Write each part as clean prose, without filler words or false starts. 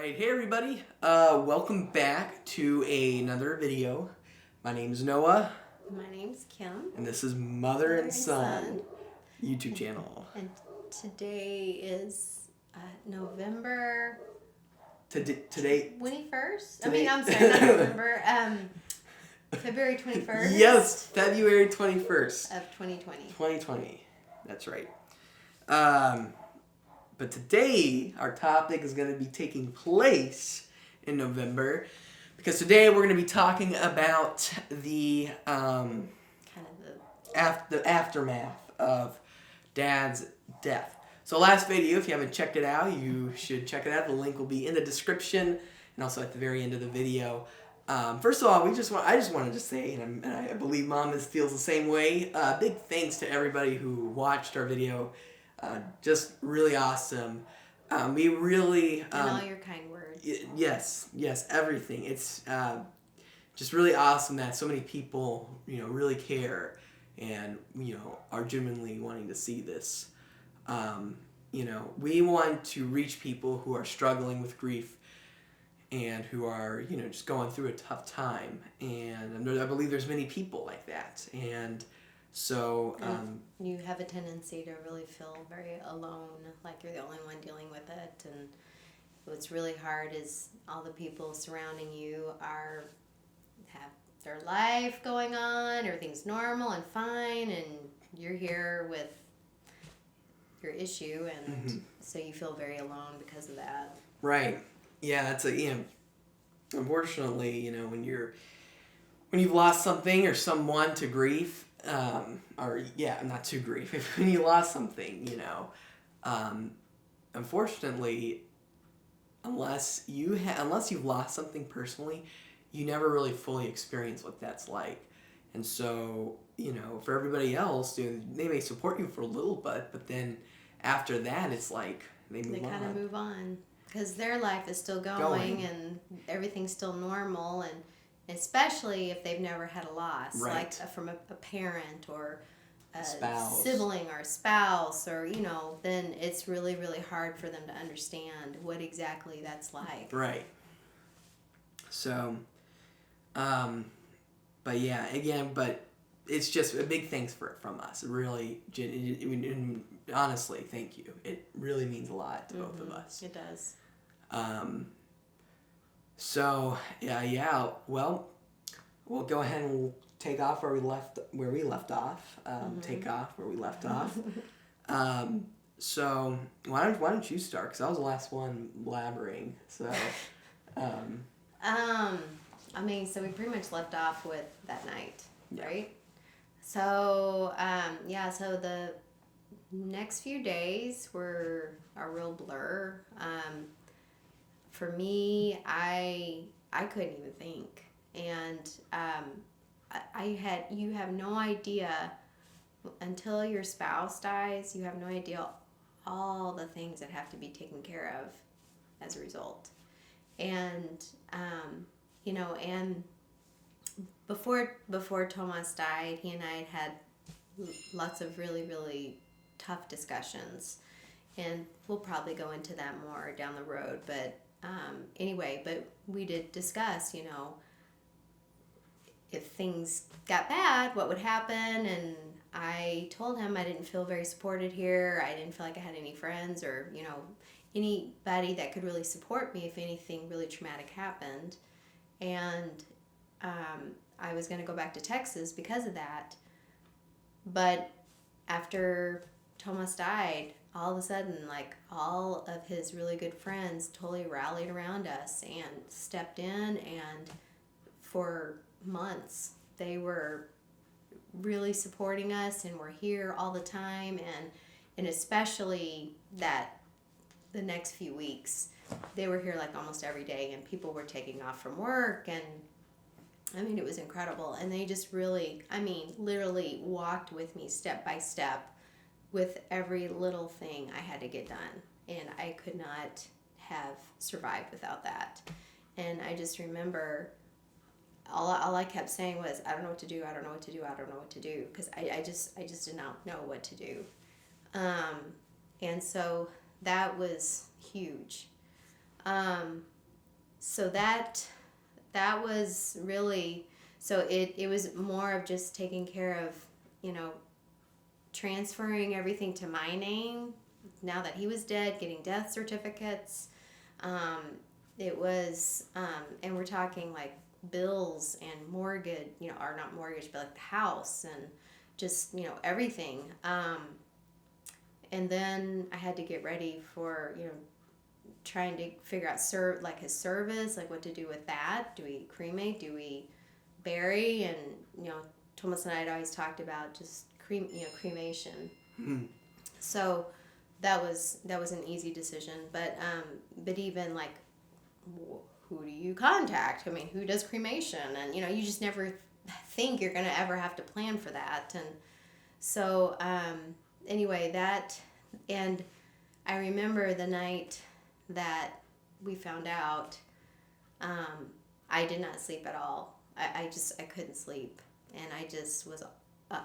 Alright, hey everybody, welcome back to another video. My name's Noah. My name's Kim. And this is Mother and Son YouTube channel. And today is November Today 21st? Today, I'm sorry, not November. February 21st? Yes, February 21st. Of 2020. 2020, that's right. But today, our topic is going to be taking place in November, because today we're going to be talking about the aftermath of Dad's death. So last video, if you haven't checked it out, you should check it out. The link will be in the description and also at the very end of the video. First of all, I just wanted to say, and I believe Mom feels the same way. Big thanks to everybody who watched our video. Just really awesome. We really... and all your kind words. Yes, everything. It's just really awesome that so many people, really care and, are genuinely wanting to see this. We want to reach people who are struggling with grief and who are, just going through a tough time. And I believe there's many people like that. And so... you have a tendency to really feel very alone, like you're the only one dealing with it. And what's really hard is all the people surrounding you have their life going on, everything's normal and fine, and you're here with your issue, and so you feel very alone because of that. Right. Yeah, that's unfortunately, when you've lost something or someone to grief, not to grief. When you lost something, unfortunately, unless you've lost something personally, you never really fully experience what that's like. And so, for everybody else, they may support you for a little bit, but then after that, it's like they kind of move on because their life is still going and everything's still normal, and especially if they've never had a loss, right. like from a parent or a spouse. Sibling or spouse, or then it's really, really hard for them to understand what exactly that's like. Right. So, but yeah, again, but it's just a big thanks from us. Really, honestly, thank you. It really means a lot to both of us. It does. So yeah. Well, we'll go ahead and we'll take off where we left off. Take off where we left off. So why don't you start? Because I was the last one blabbering. So. So we pretty much left off with that night, yeah. Right? So, so the next few days were a real blur. For me, I couldn't even think. And you have no idea, until your spouse dies, you have no idea all the things that have to be taken care of as a result. And, and before Tomas died, he and I had lots of really, really tough discussions. And we'll probably go into that more down the road. But but we did discuss, if things got bad, what would happen. And I told him I didn't feel very supported here. I didn't feel like I had any friends or, anybody that could really support me if anything really traumatic happened. And I was going to go back to Texas because of that. But after Thomas died, all of a sudden, all of his really good friends totally rallied around us and stepped in, and for months they were really supporting us and were here all the time, and especially that the next few weeks they were here almost every day, and people were taking off from work, and it was incredible. And they just really, literally walked with me step by step with every little thing I had to get done. And I could not have survived without that. And I just remember all I kept saying was, I don't know what to do, I don't know what to do, I don't know what to do. Because I just did not know what to do. And so that was huge. so that was really, so it was more of just taking care of, transferring everything to my name now that he was dead, getting death certificates. It was, and we're talking like bills and mortgage, or not mortgage, but like the house and just, everything. And then I had to get ready for, trying to figure out his service, like what to do with that. Do we cremate? Do we bury? And, Thomas and I had always talked about just cremation. Mm-hmm. So that was an easy decision, but even like, who do you contact? I mean, who does cremation? And you just never think you're gonna ever have to plan for that. And so anyway, and I remember the night that we found out, I did not sleep at all. I couldn't sleep, and I just was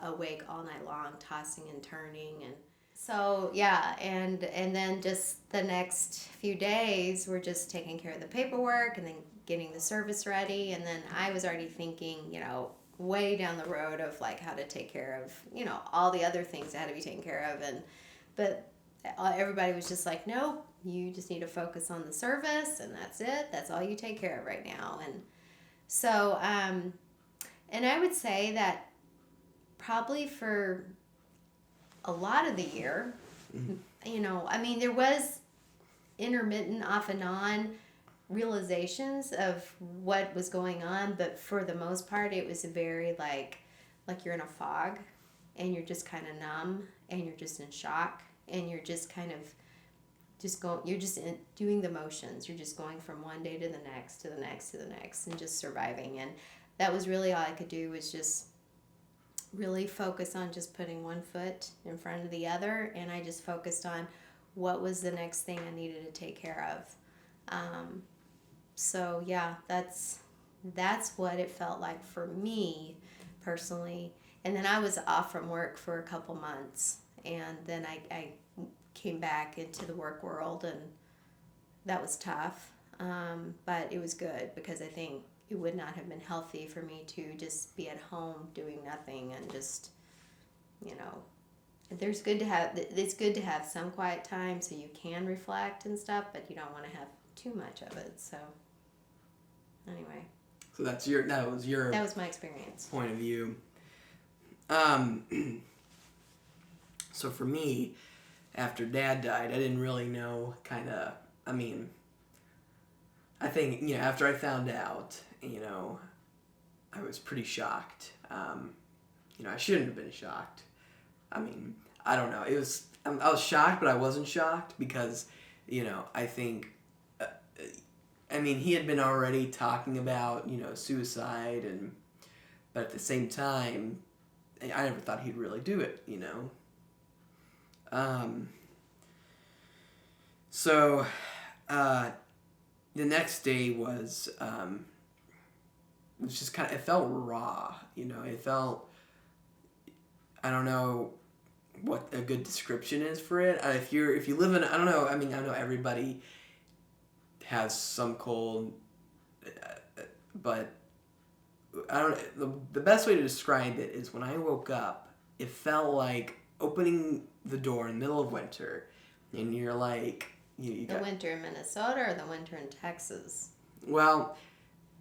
awake all night long, tossing and turning. And so yeah, and then just the next few days we're just taking care of the paperwork and then getting the service ready. And then I was already thinking, way down the road of like how to take care of, all the other things that had to be taken care of. But everybody was just like, no, you just need to focus on the service, and that's it. That's all you take care of right now. And so, and I would say that probably for a lot of the year, I mean, there was intermittent off and on realizations of what was going on, but for the most part, it was very like you're in a fog, and you're just kind of numb, and you're just in shock, and you're just kind of you're just doing the motions. You're just going from one day to the next, to the next, to the next, and just surviving. And that was really all I could do, was just really focus on just putting one foot in front of the other. And I just focused on what was the next thing I needed to take care of. So yeah, that's what it felt like for me personally. And then I was off from work for a couple months, and then I came back into the work world, and that was tough. But it was good, because I think it would not have been healthy for me to just be at home doing nothing and just, it's good to have some quiet time so you can reflect and stuff, but you don't want to have too much of it. So anyway. So that was my experience. Point of view. So for me, after Dad died, I didn't really know I think, after I found out, I was pretty shocked. I shouldn't have been shocked. I mean, I don't know. I was shocked, but I wasn't shocked because, I think, he had been already talking about, suicide, but at the same time, I never thought he'd really do it, So, the next day was just it felt raw, it felt, I don't know what a good description is for it. If you live in, I don't know, I know everybody has some cold, but I don't, the best way to describe it is when I woke up, it felt like opening the door in the middle of winter, and you're like, the winter in Minnesota or the winter in Texas? Well,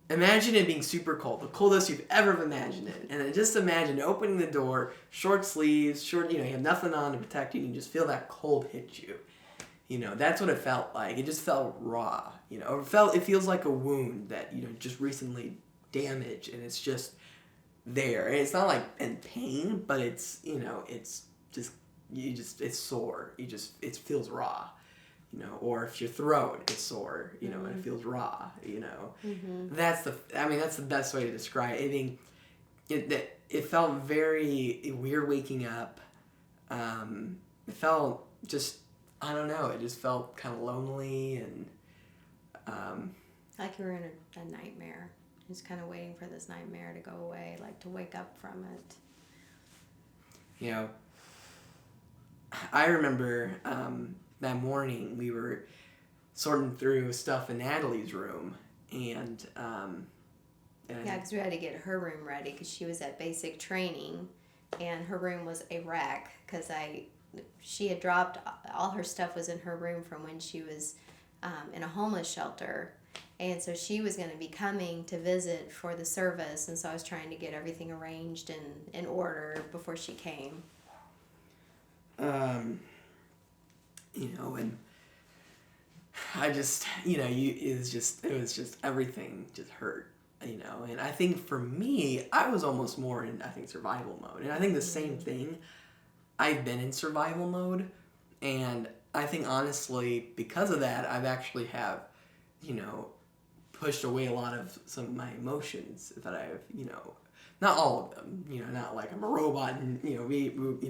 imagine it being super cold, the coldest you've ever imagined it. And then just imagine opening the door, short sleeves, you have nothing on to protect you, and you just feel that cold hit you. That's what it felt like. It just felt raw. It feels like a wound that, just recently damaged, and it's just there. And it's not like in pain, but it's, it's just, it's sore. It feels raw. Or if your throat is sore, and it feels raw, Mm-hmm. That's the best way to describe it. I think it felt very weird waking up. It felt just, I don't know, it just felt kind of lonely and, like you were in a nightmare, just kind of waiting for this nightmare to go away, like to wake up from it. I remember, that morning we were sorting through stuff in Natalie's room, and Yeah, because we had to get her room ready because she was at basic training, and her room was a wreck because she had dropped all her stuff was in her room from when she was in a homeless shelter, and so she was going to be coming to visit for the service, and so I was trying to get everything arranged and in order before she came. And I just, it was just everything just hurt. And I think for me, I was almost more in, I think, survival mode. And I think the same thing, I've been in survival mode. And I think, honestly, because of that, I've actually pushed away a lot of some of my emotions that I've, not all of them, not like I'm a robot and,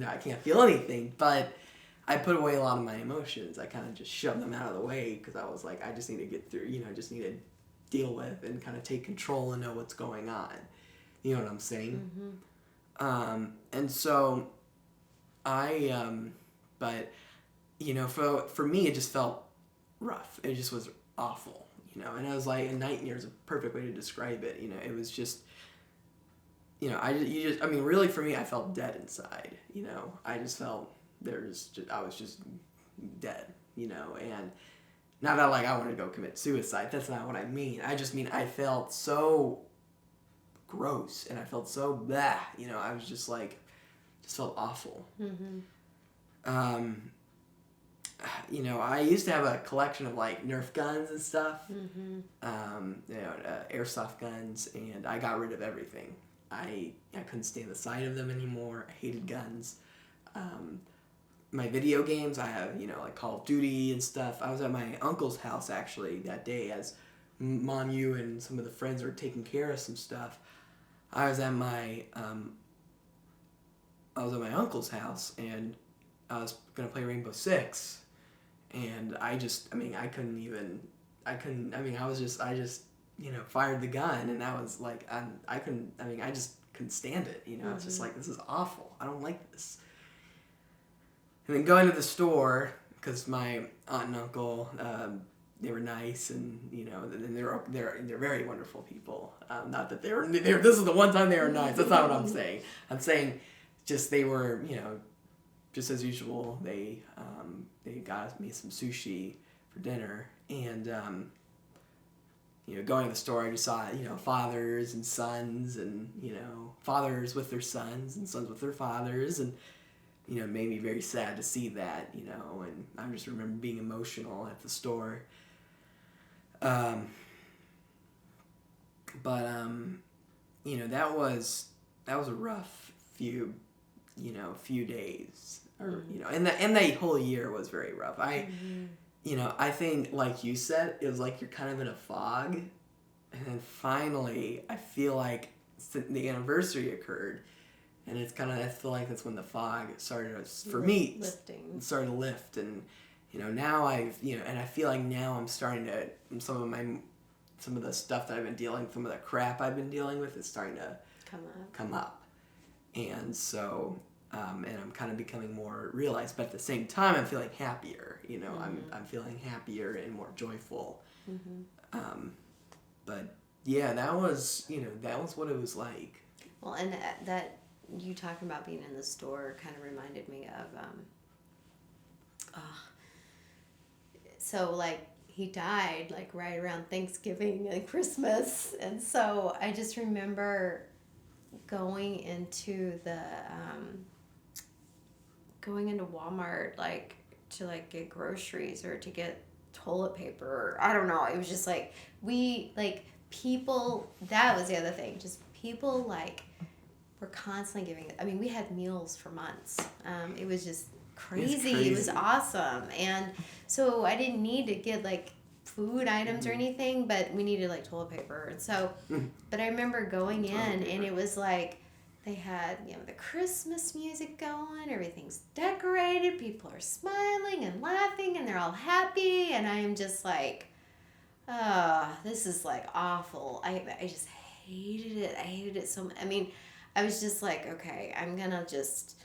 I can't feel anything. But I put away a lot of my emotions. I kind of just shoved them out of the way because I was like, I just need to get through, I just need to deal with and kind of take control and know what's going on. You know what I'm saying? Mm-hmm. And so but, for me, it just felt rough. It just was awful, and I was like, a nightmare is a perfect way to describe it. It was just, really for me, I felt dead inside, I just felt I was just dead, and not that like I wanted to go commit suicide. That's not what I mean. I just mean I felt so gross and I felt so blah. I was just like, just felt awful. Mm-hmm. I used to have a collection of like Nerf guns and stuff. Mm-hmm. Airsoft guns, and I got rid of everything. I couldn't stand the sight of them anymore. I hated guns. My video games, I have, like Call of Duty and stuff. I was at my uncle's house, actually, that day as Mom, you, and some of the friends were taking care of some stuff. I was at my uncle's house, and I was going to play Rainbow Six. And I just fired the gun, and I was like, I just couldn't stand it, Mm-hmm. It's just like, this is awful. I don't like this. And then going to the store, because my aunt and uncle, they were nice, and and they're very wonderful people. Not that they were. This is the one time they were nice. That's not what I'm saying. I'm saying, just they were, just as usual. They got me some sushi for dinner, and going to the store, I just saw fathers and sons, and fathers with their sons and sons with their fathers, and. It made me very sad to see that, and I just remember being emotional at the store. That was a rough few days, or, and the whole year was very rough. I think, like you said, it was like you're kind of in a fog, and then finally, I feel like the anniversary occurred. And it's kind of, I feel like that's when the fog started, for me, started to lift. And, now and I feel like now I'm starting to, some of the stuff that I've been some of the crap I've been dealing with is starting to come up. And so, and I'm kind of becoming more realized, but at the same time, I'm feeling happier, Mm-hmm. I'm feeling happier and more joyful. Mm-hmm. But yeah, that was what it was like. Well, and that you talking about being in the store kind of reminded me of so like he died like right around Thanksgiving and Christmas, and so I just remember going into Walmart like to like get groceries or to get toilet paper, or I don't know, it was just like people, that was the other thing, just people like we're constantly giving. I mean, we had meals for months. It was just crazy. It was awesome. And so I didn't need to get like food items or anything, but we needed like toilet paper. And so, but I remember going in and it was like they had, the Christmas music going, everything's decorated, people are smiling and laughing and they're all happy. And I am just like, this is like awful. I just hated it. I hated it so much. I mean, I was just like, okay, I'm going to just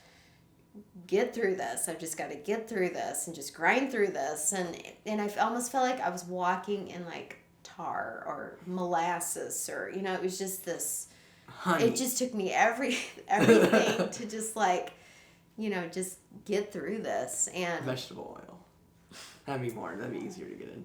get through this. I've just got to get through this and just grind through this. And I almost felt like I was walking in like tar or molasses or, you know, it was just this, Honey. it just took me everything to just like, you know, just get through this. And Vegetable oil. That'd be easier to get in.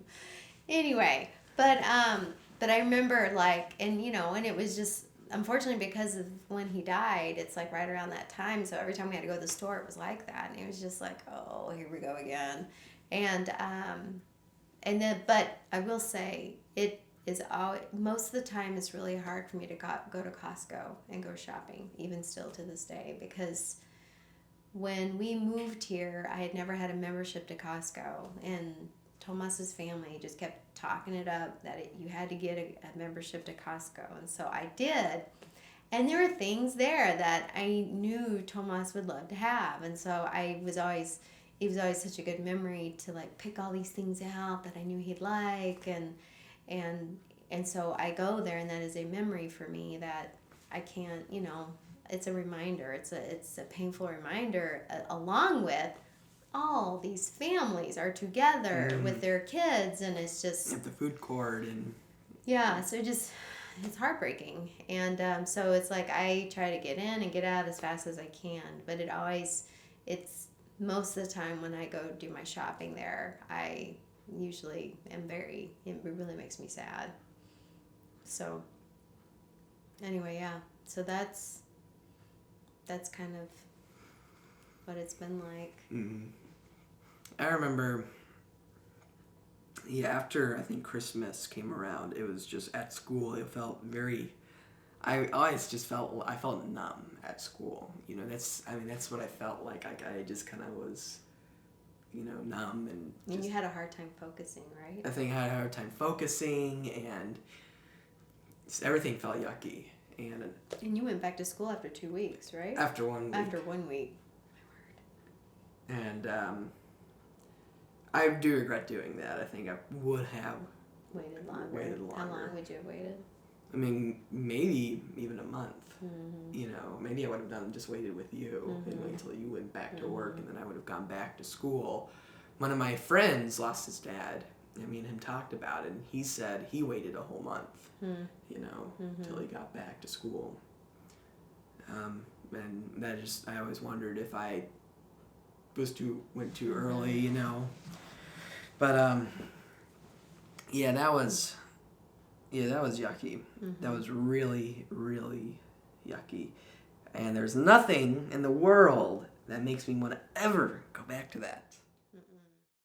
anyway, but I remember like, and you know, and it was just, unfortunately, because of when he died, it's like right around that time. So every time we had to go to the store, it was like that. And it was just like, oh, here we go again. And then, but I will say, it is always, most of the time it's really hard for me to go to Costco and go shopping, even still to this day, because when we moved here, I had never had a membership to Costco, and Tomas's family just kept talking it up that you had to get a membership to Costco, and so I did. And there were things there that I knew Tomas would love to have, and so it was always such a good memory to like pick all these things out that I knew he'd like, and so I go there, and that is a memory for me that I can't, you know, it's a reminder. It's a painful reminder, along with all these families are together with their kids, and it's just At the food court and yeah. So it's heartbreaking, and so it's like I try to get in and get out as fast as I can, but it's most of the time when I go do my shopping there, I usually am it really makes me sad. So anyway, yeah. So that's kind of what it's been like. Mm-hmm. I remember, after I think Christmas came around, it was just at school. It felt I felt numb at school. You know, that's what I felt like. I just kind of was, you know, numb and you had a hard time focusing, right? I think I had a hard time focusing, and everything felt yucky. And you went back to school after 2 weeks, right? After 1 week. After 1 week. And I do regret doing that. I think I would have waited longer. How long would you have waited? I mean, maybe even a month. Mm-hmm. You know, maybe I would have just waited with you and wait until you went back to work, and then I would have gone back to school. One of my friends lost his dad, and me and him talked about it, and he said he waited a whole month, you know, until he got back to school. And that I always wondered if I went too early, you know. But that was yucky. That was really, really yucky. And there's nothing in the world that makes me want to ever go back to that.